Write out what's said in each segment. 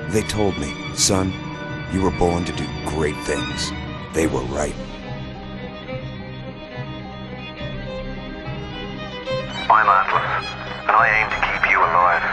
They told me, son, you were born to do great things. They were right. I'm Atlas, and I aim to keep you alive.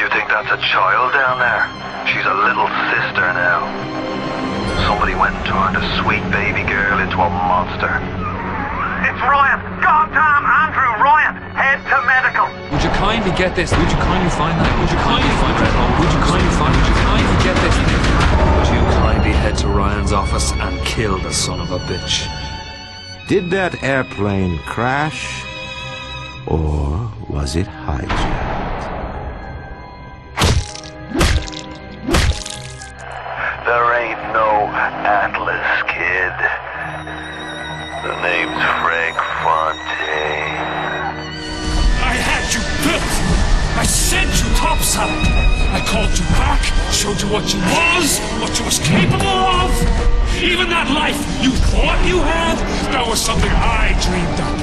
You think that's a child down there? She's a little sister now. Somebody went and turned a sweet baby girl into a monster. It's Ryan! Goddamn Andrew Ryan! Head to medical! Would you kindly get this? Would you kindly find that? Would you kindly find Red Home? Would you kindly find? Would you kindly get this? Would you kindly head to Ryan's office and kill the son of a bitch? Did that airplane crash? Or was it hijacked? There ain't no Atlas, kid. The name's Frank Fontaine. I had you built! I sent you topside! I called you back, showed you what you was capable of! Even that life you thought you had, that was something I dreamed up.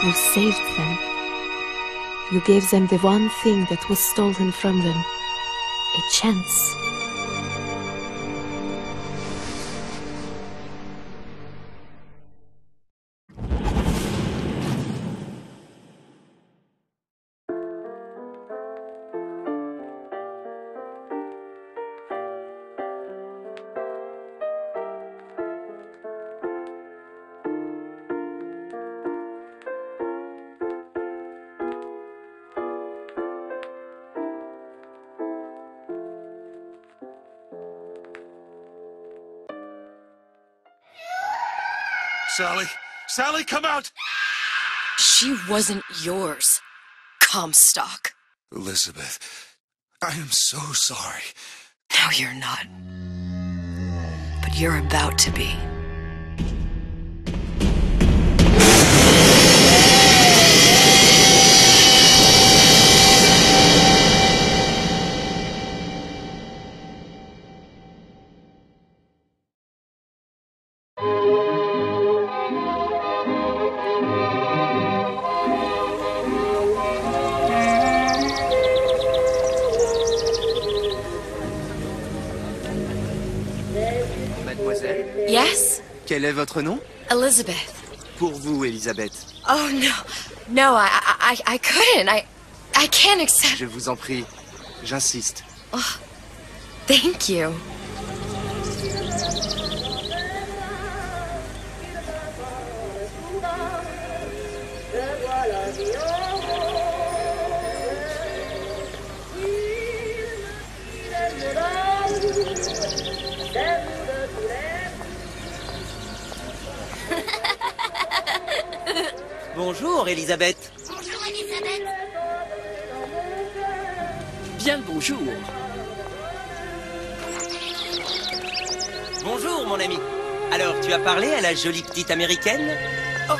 You saved them. You gave them the one thing that was stolen from them. A chance. Sally! Sally, come out! She wasn't yours, Comstock. Elizabeth, I am so sorry. No, you're not. But you're about to be. Mademoiselle? Yes? Quel est votre nom? Elizabeth. Pour vous, Elisabeth. Oh, no. No, I couldn't. I can't accept... Je vous en prie. J'insiste. Oh, thank you. Bonjour, Elisabeth. Bonjour, Elisabeth. Bien le bonjour. Bonjour, mon ami. Alors, tu as parlé à la jolie petite américaine? Oh.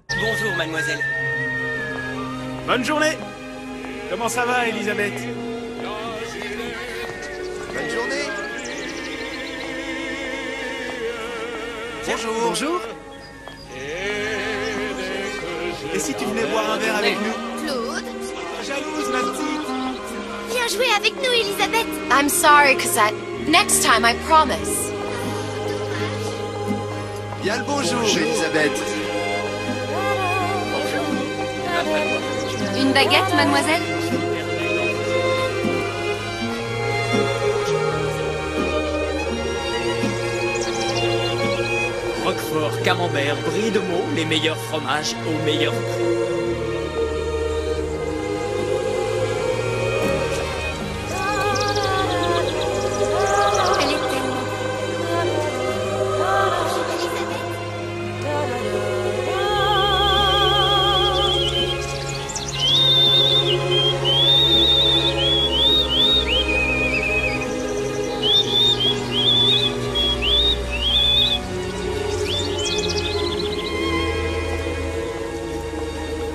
Bonjour, mademoiselle. Bonne journée. Comment ça va, Elisabeth? Bonne journée. Bonjour. Bonjour. Et si tu venais boire un verre avec nous? Claude? Jalouse, ma petite. Viens jouer avec nous, Elisabeth. I'm sorry, Cosette. Next time, I promise. Bien le bonjour, Elisabeth. Une baguette, mademoiselle? Roquefort, camembert, brie de Meaux, les meilleurs fromages au meilleur prix. Elle est tellement...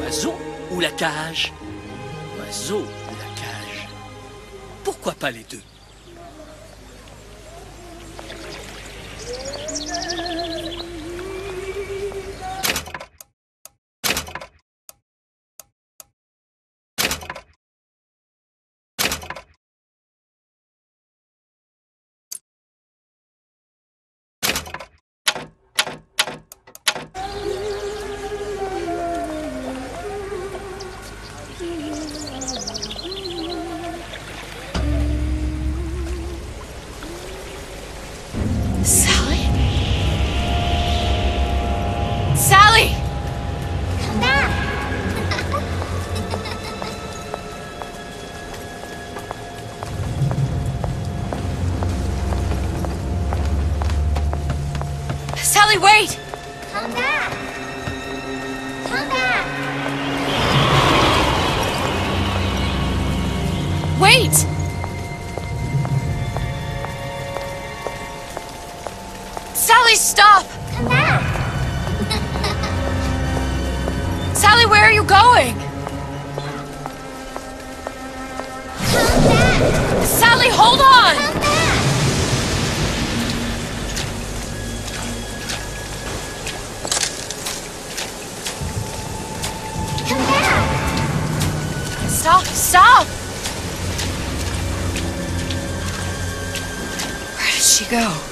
Oiseau ou la cage? Oiseau ou la cage? Pourquoi pas les deux? Sally? Sally! Come back! Sally, wait! Come back! Come back! Wait! Sally, stop! Come back! Sally, where are you going? Come back! Sally, hold on! Come back! Come back! Stop, stop! Where did she go?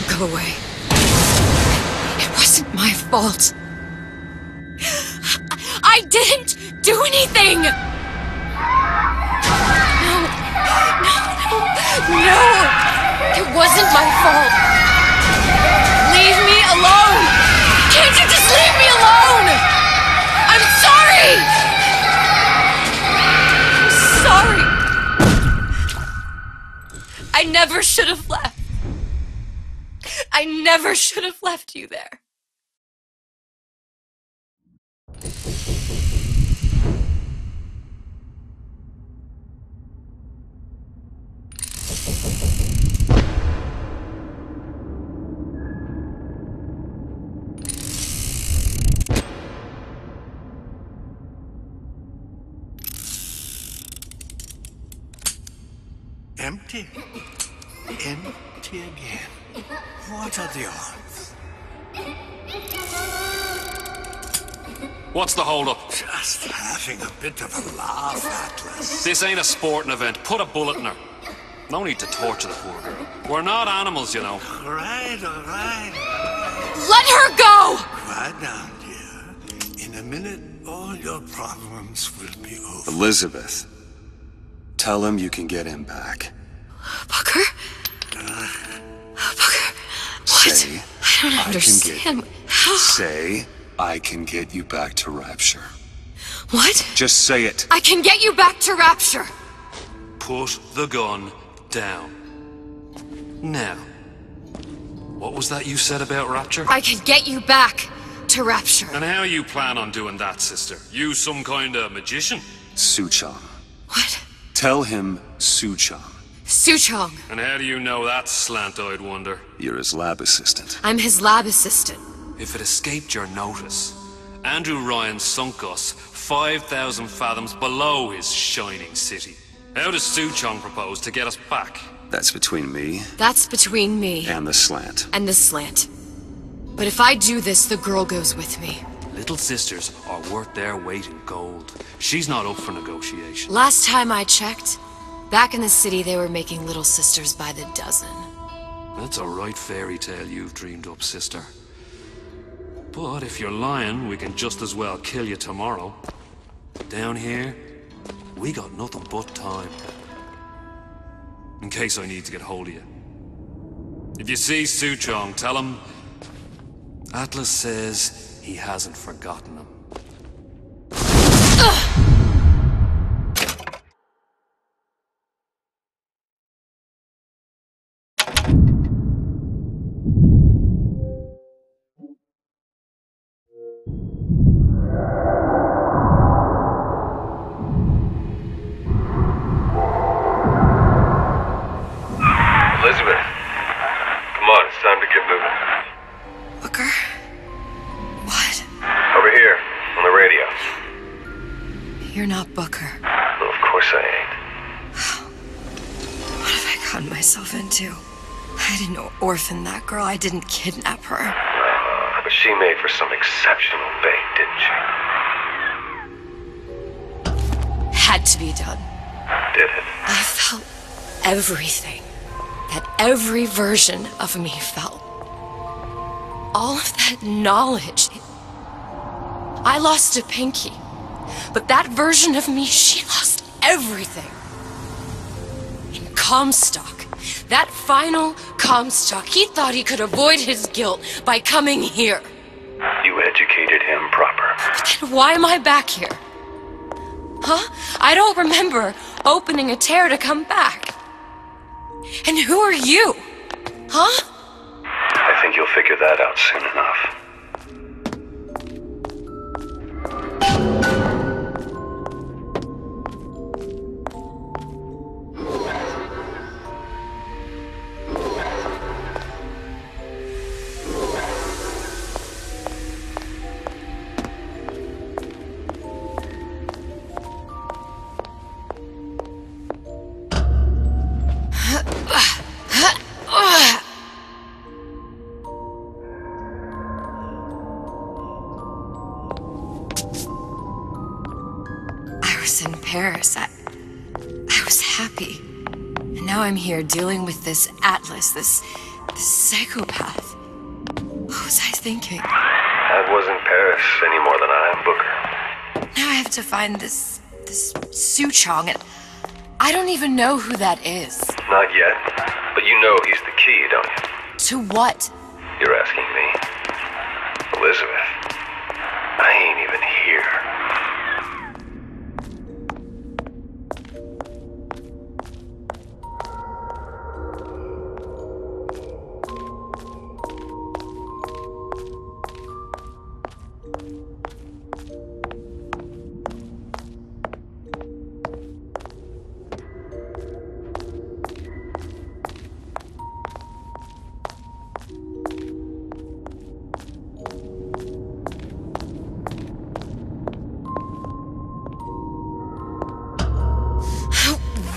Go away. It wasn't my fault. I didn't do anything! No, it wasn't my fault. Leave me alone! Can't you just leave me alone? I'm sorry! I'm sorry. I never should have left. I never should have left you there. Empty. Empty again. What are the odds? What's the hold-up? Just having a bit of a laugh, Atlas. This ain't a sporting event. Put a bullet in her. No need to torture the poor girl. We're not animals, you know. All right. Let her go! Quiet down, dear. In a minute, all your problems will be over. Elizabeth, tell him you can get him back. Booker? Booker, what? Say, I don't understand. How? Say, I can get you back to Rapture. What? Just say it. I can get you back to Rapture. Put the gun down. Now, what was that you said about Rapture? I can get you back to Rapture. And how you plan on doing that, sister? You some kind of magician? Suchong. What? Tell him Suchong. Suchong. And how do you know that, slant-eyed wonder? You're his lab assistant. I'm his lab assistant. If it escaped your notice, Andrew Ryan sunk us 5,000 fathoms below his shining city. How does Suchong propose to get us back? That's between me That's between me and the slant. and the slant. But if I do this, the girl goes with me. Little sisters are worth their weight in gold. She's not up for negotiation. Last time I checked, back in the city they were making little sisters by the dozen. That's a right fairy tale you've dreamed up, sister. But if you're lying, we can just as well kill you tomorrow. Down here, we got nothing but time. In case I need to get hold of you. If you see Suchong, tell him Atlas says he hasn't forgotten him. should get moving. Booker? What? Over here, on the radio. You're not Booker. Well, of course I ain't. What have I gotten myself into? I didn't orphan that girl. I didn't kidnap her. But she made for some exceptional bait, didn't she? Had to be done. Did it? I felt everything that every version of me felt. All of that knowledge. I lost a pinky. But that version of me, she lost everything. In Comstock, that final Comstock, he thought he could avoid his guilt by coming here. You educated him proper. But then why am I back here? Huh? I don't remember opening a tear to come back. And who are you? Huh? I think you'll figure that out soon enough. In Paris, I was happy. And now I'm here dealing with this Atlas, this psychopath. What was I thinking? That wasn't Paris any more than I am Booker. Now I have to find this Su Chong, and I don't even know who that is. Not yet, but you know he's the key, don't you? To what? You're asking me. Elizabeth, I ain't even here.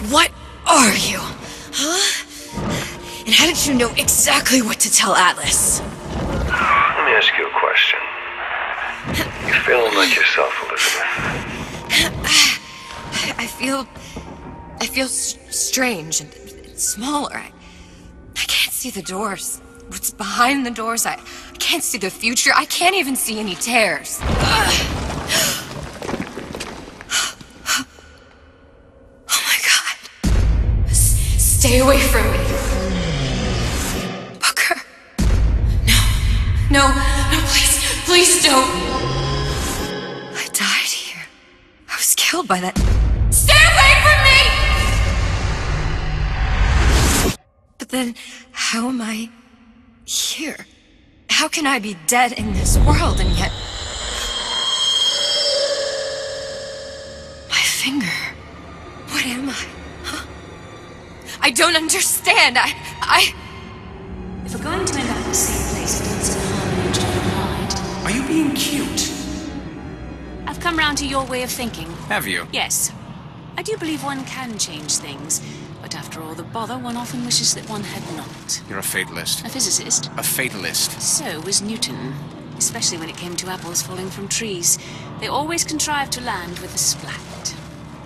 What are you? Huh? And how did you know exactly what to tell Atlas? Let me ask you a question. You feeling like yourself, Elizabeth? I feel strange and smaller. I can't see the doors. What's behind the doors? I can't see the future. I can't even see any tears. Stay away from me. Booker. No, please don't. I died here. I was killed by that. Stay away from me! But then, how am I here? How can I be dead in this world and yet... My finger. What am I? I don't understand. If we're going to end up in the same place at Winston Harmon and John Hyde... Are you being cute? I've come round to your way of thinking. Have you? Yes. I do believe one can change things, but after all the bother, one often wishes that one had not. You're a fatalist. A physicist. A fatalist. So was Newton. Especially when it came to apples falling from trees. They always contrived to land with a splat.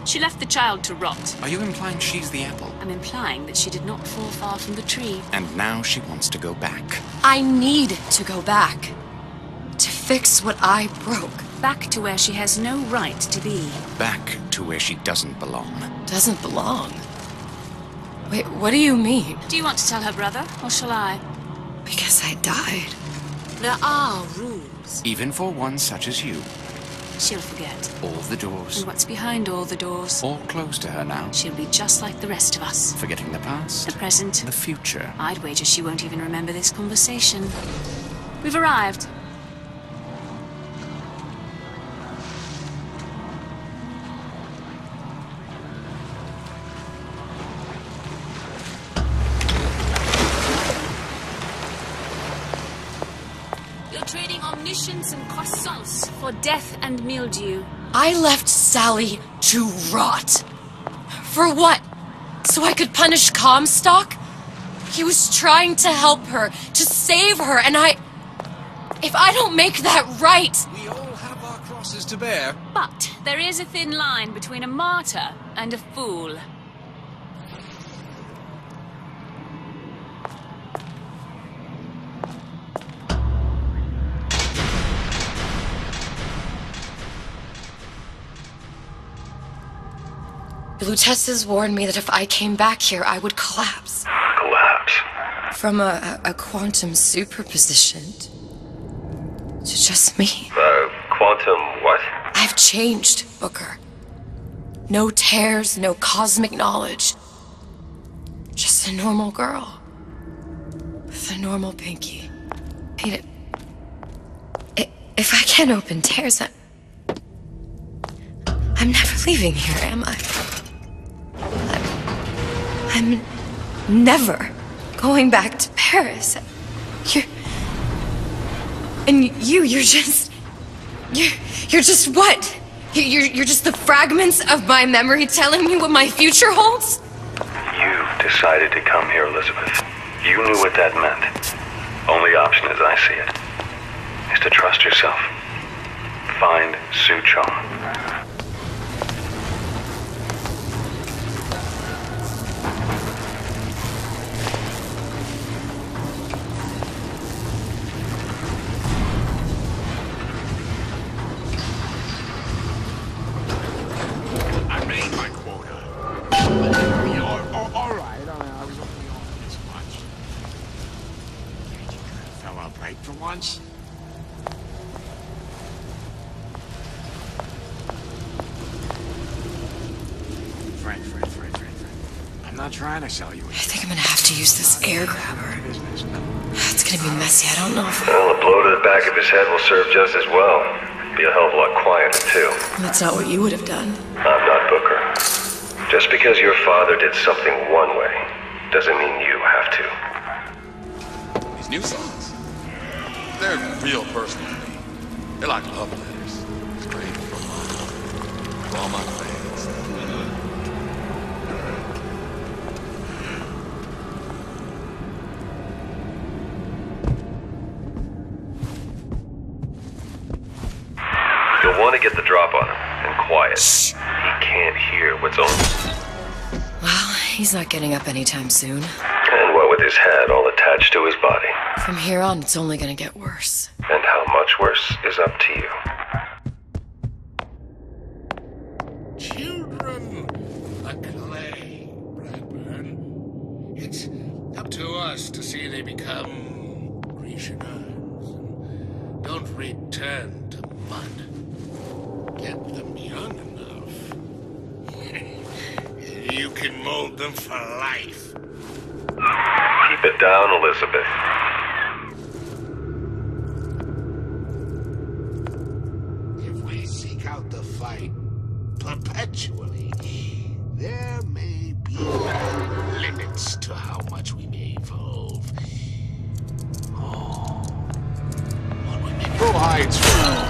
She left the child to rot. Are you implying she's the apple? I'm implying that she did not fall far from the tree. And now she wants to go back. I need to go back. To fix what I broke. Back to where she has no right to be. Back to where she doesn't belong. Doesn't belong? Wait, what do you mean? Do you want to tell her brother, or shall I? Because I died. There are rules. Even for one such as you. She'll forget. All the doors. And what's behind all the doors? All closed to her now. She'll be just like the rest of us. Forgetting the past. The present. The future. I'd wager she won't even remember this conversation. We've arrived. trading omniscience and croissants for death and mildew. I left Sally to rot. For what? So I could punish Comstock? He was trying to help her, to save her, and if I don't make that right... We all have our crosses to bear. But there is a thin line between a martyr and a fool. Lutessa's warned me that if I came back here, I would collapse. Collapse? From a quantum superposition to just me. Quantum what? I've changed, Booker. No tears, no cosmic knowledge. Just a normal girl. With a normal pinky. If I can't open tears, I'm never leaving here, am I? I'm never going back to Paris. You're just what? You're just the fragments of my memory telling me what my future holds? You decided to come here, Elizabeth. You knew what that meant. Only option, as I see it, is to trust yourself. Find Suchong. Trying to sell you. I think I'm gonna have to use this air grabber. It's gonna be messy. I don't know if... Well, a blow to the back of his head will serve just as well. Be a hell of a lot quieter, too. That's not what you would have done. I'm not Booker. Just because your father did something one way, doesn't mean you have to. These new songs, they're real personal to me. They're like love letters. Straight from all my fans. You'll want to get the drop on him, and quiet. He can't hear what's on. Well, he's not getting up anytime soon. And what with his head all attached to his body. From here on, it's only gonna get worse. And how much worse is up to you. Children, the clay, Bradburn. It's up to us to see they become Grecianers. Don't return to mud. Get them young enough. You can mold them for life. Keep it down, Elizabeth. If we seek out the fight perpetually, there may be limits to how much we may evolve. Oh. What we may go hides from.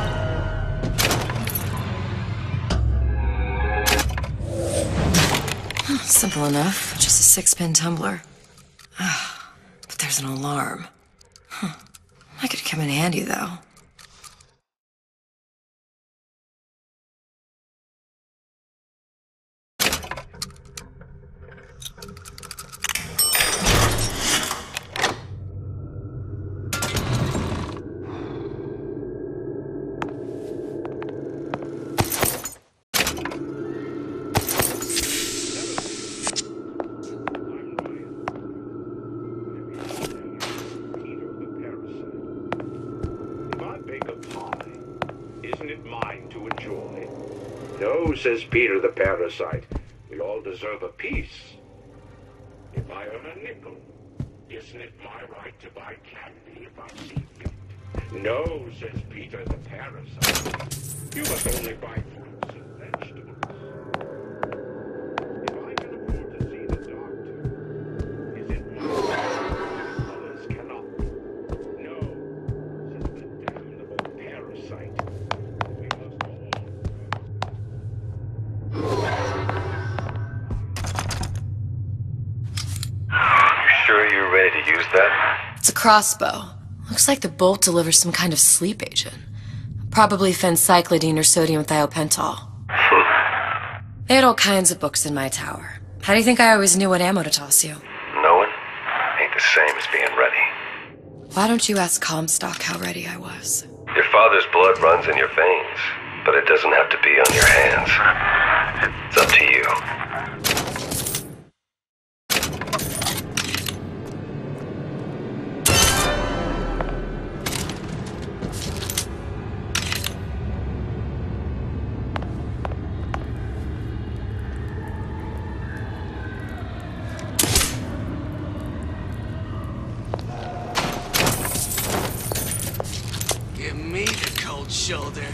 Simple enough. Just a 6-pin tumbler. But there's an alarm. That could come in handy, though. No, says Peter the parasite. We all deserve a piece. If I earn a nickel, isn't it my right to buy candy if I see fit? No, says Peter the parasite. You must only buy fruits and vegetables. If I can afford to see the doctor, is it my right? Others cannot. No, says the devil. It's a crossbow. Looks like the bolt delivers some kind of sleep agent. Probably phencyclidine or sodium thiopental. They had all kinds of books in my tower. How do you think I always knew what ammo to toss you? Knowing ain't the same as being ready. Why don't you ask Comstock how ready I was? Your father's blood runs in your veins, but it doesn't have to be on your hands. It's up to you. Give me the cold shoulder.